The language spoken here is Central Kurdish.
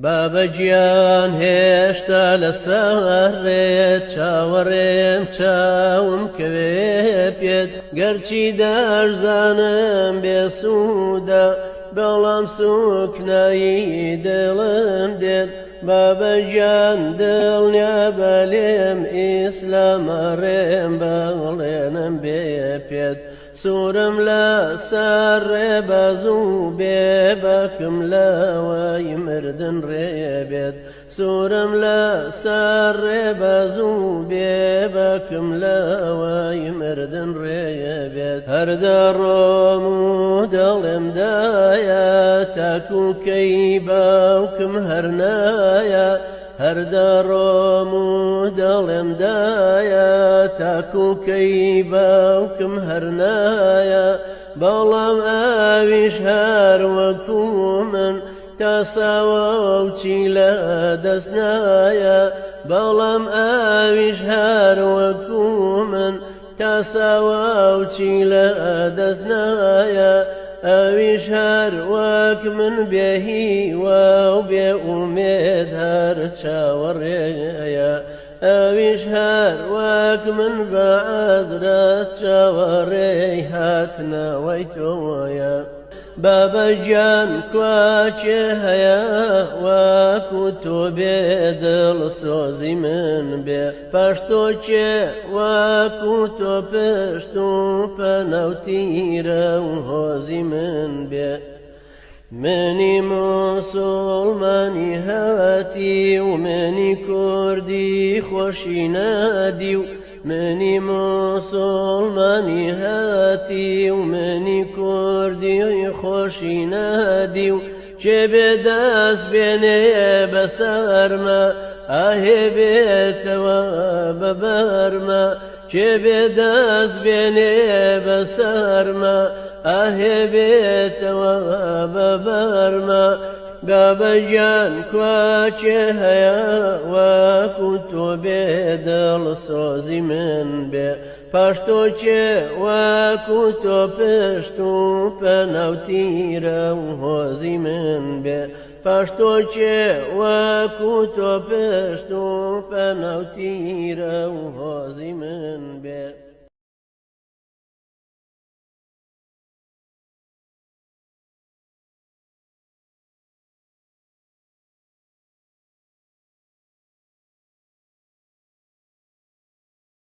بابەجیان هێشتا لەسەر ڕێت چاوەڕێم چاوم کەوێ پێت گەرچی دەشزانم بێسوودە بەڵام سوکنایی دڵم دێت بابەجیان دڵنیا بەلێم ئیسلامە ڕێم بەڵێنم بێ پێت سوورم لەسەر ڕێبەز و بێبەکم لەوەی مردن ڕێبێت سوورم لەسەر ڕێبەز و بێبەکم لەوەی مردن ڕێبێت هەر دەڕۆم و دڵێم دایە تاکوکەی باوکم هەر نایە هەر دەڕۆم و دڵێم دایە تاکوکەی باوکم هەر نایە بەڵام ئاویش هەر وەکو من تاساوە و چی لە دەست نایە بەڵام ئاویش هەر وەکو من تاساوە و چی لە دەست نایە ئەویش هەر وەک من بێهیوە و بێ ئومێد هەر چاوەڕێیە ئەویش هەر وەک من بە عەزرەت چاوەڕێی هاتنەوەی تۆیە بابەجیان کواچێ هەیە وەکو تۆ بێ دڵسۆزی من بێ پاش تۆ چێ وەکو تۆ پشت و پەنەوتیرە و هۆزی من بێ منی موسڵمانی هاتی و منی کوردی خۆشی نادی و منی موسڵمانی هاتی و منی کوردی خۆشی نادی و چێ بێدەست بێنێ بەسەرمە ئاهێ بێتەوە بەبەرمە چێ بێدەست بێنێ بەسەرمە ئاهێ بێتەوە بەبەرمە بابەجیان کواچێ هەیە وەکو تۆ بێ دڵسۆزی من بێ پاش تۆ چێ وەکو تۆ پشت و پەنەوتیرە و هۆزی من بێ پاش تۆ چێ وەکو تۆ پشت و پەنەوتیرە و هۆزی من بێ